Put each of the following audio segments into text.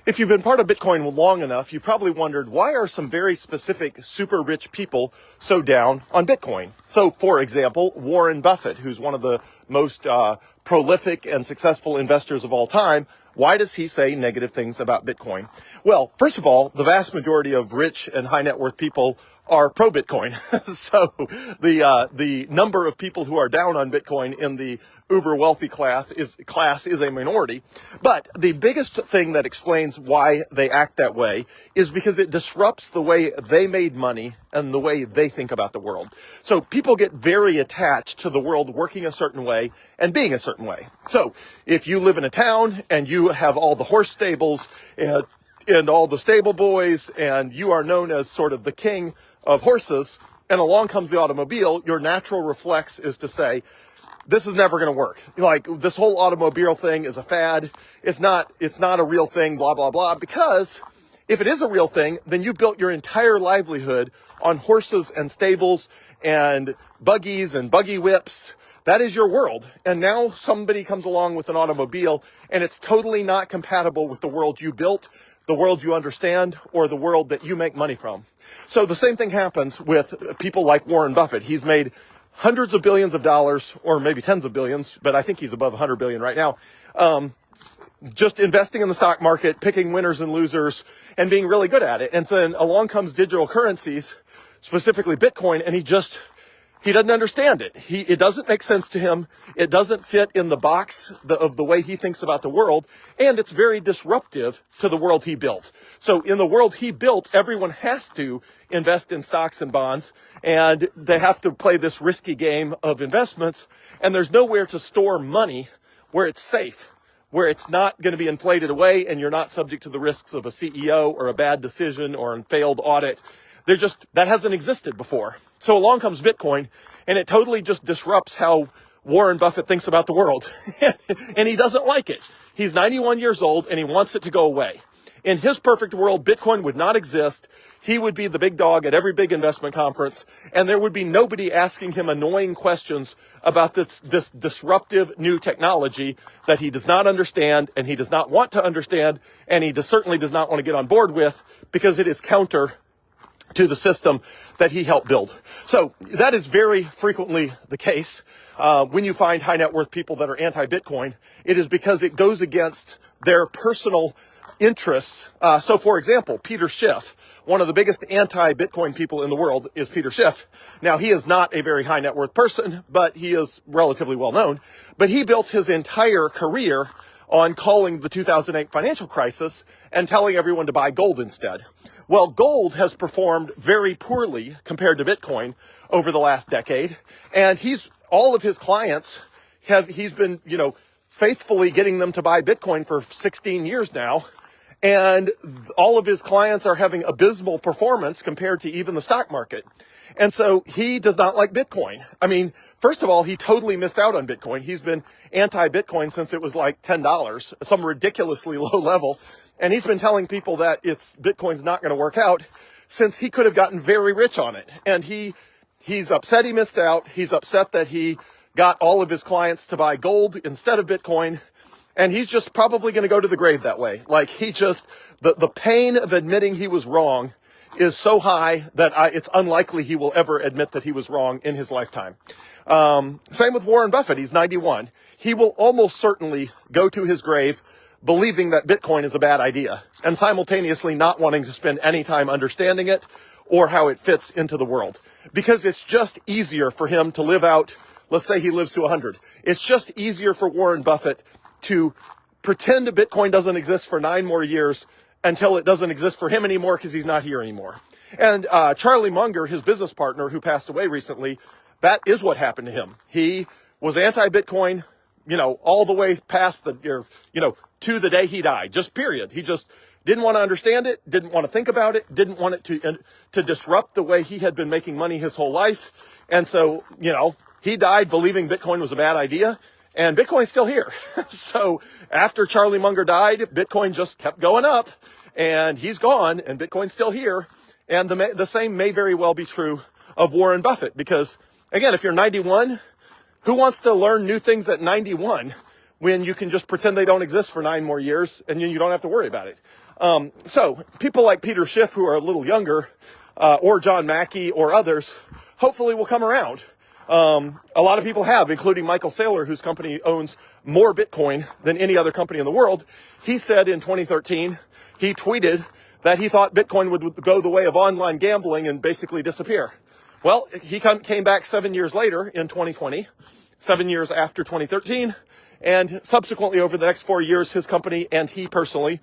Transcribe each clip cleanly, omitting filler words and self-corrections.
If you've been part of Bitcoin long enough, you probably wondered, why are some very specific super rich people so down on Bitcoin? So, for example, Warren Buffett, who's one of the most prolific and successful investors of all time, why does he say negative things about Bitcoin? Well, first of all, the vast majority of rich and high net worth people are pro-Bitcoin. So the number of people who are down on Bitcoin in the uber wealthy class is a minority. But the biggest thing that explains why they act that way is because it disrupts the way they made money and the way they think about the world. So people get very attached to the world working a certain way and being a certain way. So if you live in a town and you have all the horse stables and all the stable boys, and you are known as sort of the king of horses, and along comes the automobile, your natural reflex is to say, this is never going to work. Like, this whole automobile thing is a fad. It's not a real thing, blah, blah, blah. Because if it is a real thing, then you built your entire livelihood on horses and stables and buggies and buggy whips. That is your world. And now somebody comes along with an automobile, and it's totally not compatible with the world you built, the world you understand, or the world that you make money from. So the same thing happens with people like Warren Buffett. He's made hundreds of billions of dollars, or maybe tens of billions, but I think he's above 100 billion right now, just investing in the stock market, picking winners and losers, and being really good at it. And then along comes digital currencies, specifically Bitcoin, and he doesn't understand it. It doesn't make sense to him. It doesn't fit in the box of the way he thinks about the world. And it's very disruptive to the world he built. So in the world he built, everyone has to invest in stocks and bonds, and they have to play this risky game of investments. And there's nowhere to store money where it's safe, where it's not going to be inflated away and you're not subject to the risks of a CEO or a bad decision or a failed audit. That hasn't existed before. So along comes Bitcoin, and it totally just disrupts how Warren Buffett thinks about the world. And he doesn't like it. He's 91 years old, and he wants it to go away. In his perfect world, Bitcoin would not exist. He would be the big dog at every big investment conference, and there would be nobody asking him annoying questions about this disruptive new technology that he does not understand, and he does not want to understand, and he certainly does not want to get on board with, because it is counter to the system that he helped build. So that is very frequently the case. When you find high net worth people that are anti-Bitcoin, it is because it goes against their personal interests. So for example, Peter Schiff, one of the biggest anti-Bitcoin people in the world, is Peter Schiff. Now, he is not a very high net worth person, but he is relatively well known. But he built his entire career on calling the 2008 financial crisis and telling everyone to buy gold instead. Well, gold has performed very poorly compared to Bitcoin over the last decade. And all of his clients he's been, faithfully getting them to buy Bitcoin for 16 years now. And all of his clients are having abysmal performance compared to even the stock market. And so he does not like Bitcoin. I mean, first of all, he totally missed out on Bitcoin. He's been anti-Bitcoin since it was like $10, some ridiculously low level. And he's been telling people that Bitcoin's not going to work out since he could have gotten very rich on it. And he's upset he missed out. He's upset that he got all of his clients to buy gold instead of Bitcoin. And he's just probably going to go to the grave that way. Like, the pain of admitting he was wrong is so high that it's unlikely he will ever admit that he was wrong in his lifetime. Same with Warren Buffett. He's 91. He will almost certainly go to his grave believing that Bitcoin is a bad idea and simultaneously not wanting to spend any time understanding it or how it fits into the world, because it's just easier for him to live out. Let's say he lives to 100. It's just easier for Warren Buffett to pretend Bitcoin doesn't exist for 9 more years until it doesn't exist for him anymore because he's not here anymore. And Charlie Munger, his business partner who passed away recently, that is what happened to him. He was anti-Bitcoin, all the way past to the day he died, just period. He just didn't want to understand it, didn't want to think about it, didn't want it to disrupt the way he had been making money his whole life. And so, he died believing Bitcoin was a bad idea. And Bitcoin's still here. So after Charlie Munger died, Bitcoin just kept going up, and he's gone, and Bitcoin's still here. And the same may very well be true of Warren Buffett, because, again, if you're 91, who wants to learn new things at 91 when you can just pretend they don't exist for 9 more years and you don't have to worry about it? So people like Peter Schiff, who are a little younger, or John Mackey or others, hopefully will come around. A lot of people have, including Michael Saylor, whose company owns more Bitcoin than any other company in the world. He said in 2013, he tweeted that he thought Bitcoin would go the way of online gambling and basically disappear. Well, he came back 7 years later in 2020, 7 years after 2013, and subsequently over the next 4 years, his company and he personally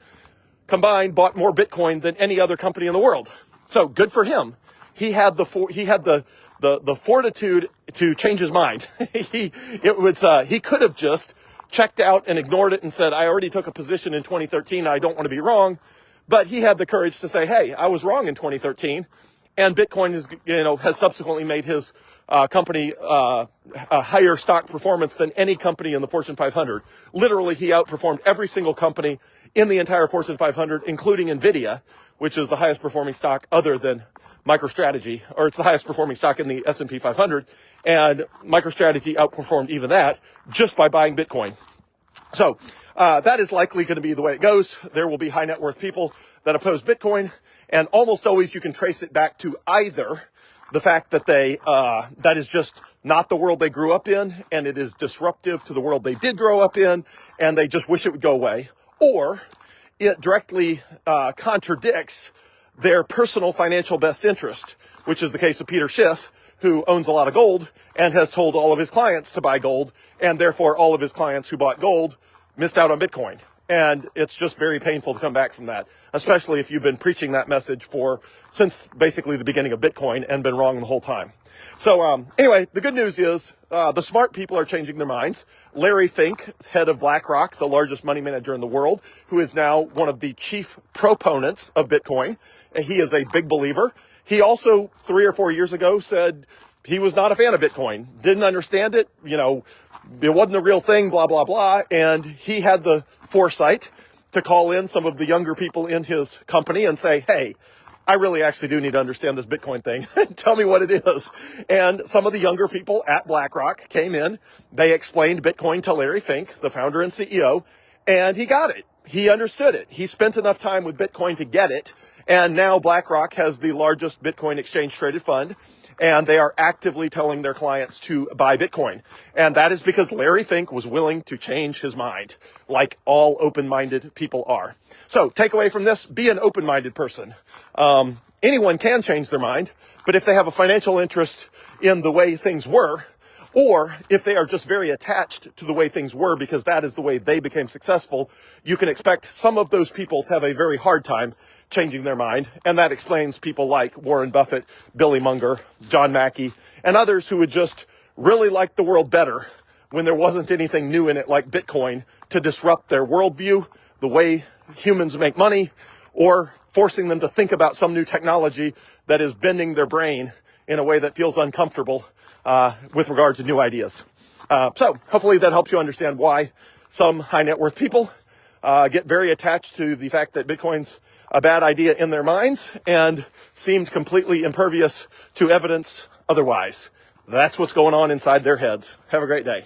combined bought more Bitcoin than any other company in the world. So good for him. He had the fortitude to change his mind. He could have just checked out and ignored it and said, I already took a position in 2013. I don't want to be wrong. But he had the courage to say, hey, I was wrong in 2013. And Bitcoin has subsequently made his company a higher stock performance than any company in the Fortune 500. Literally, he outperformed every single company in the entire Fortune 500, including NVIDIA, which is the highest performing stock other than MicroStrategy, or it's the highest performing stock in the S&P 500. And MicroStrategy outperformed even that just by buying Bitcoin. So that is likely going to be the way it goes. There will be high net worth people that oppose Bitcoin, and almost always you can trace it back to either the fact that that is just not the world they grew up in, and it is disruptive to the world they did grow up in, and they just wish it would go away, or it directly contradicts their personal financial best interest, which is the case of Peter Schiff, who owns a lot of gold and has told all of his clients to buy gold, and therefore all of his clients who bought gold missed out on Bitcoin. And it's just very painful to come back from that, especially if you've been preaching that message since basically the beginning of Bitcoin and been wrong the whole time. So anyway, the good news is the smart people are changing their minds. Larry Fink, head of BlackRock, the largest money manager in the world, who is now one of the chief proponents of Bitcoin. He is a big believer. He also 3 or 4 years ago said he was not a fan of Bitcoin, didn't understand it, it wasn't a real thing, blah, blah, blah. And he had the foresight to call in some of the younger people in his company and say, hey, I really actually do need to understand this Bitcoin thing. Tell me what it is. And some of the younger people at BlackRock came in. They explained Bitcoin to Larry Fink, the founder and CEO, and he got it. He understood it. He spent enough time with Bitcoin to get it. And now BlackRock has the largest Bitcoin exchange traded fund, and they are actively telling their clients to buy Bitcoin. And that is because Larry Fink was willing to change his mind, like all open-minded people are. So take away from this, be an open-minded person. Anyone can change their mind, but if they have a financial interest in the way things were, or if they are just very attached to the way things were because that is the way they became successful, you can expect some of those people to have a very hard time changing their mind. And that explains people like Warren Buffett, Billy Munger, John Mackey, and others who would just really like the world better when there wasn't anything new in it like Bitcoin to disrupt their worldview, the way humans make money, or forcing them to think about some new technology that is bending their brain in a way that feels uncomfortable with regard to new ideas. So hopefully that helps you understand why some high net worth people get very attached to the fact that Bitcoin's a bad idea in their minds and seemed completely impervious to evidence otherwise. That's what's going on inside their heads. Have a great day.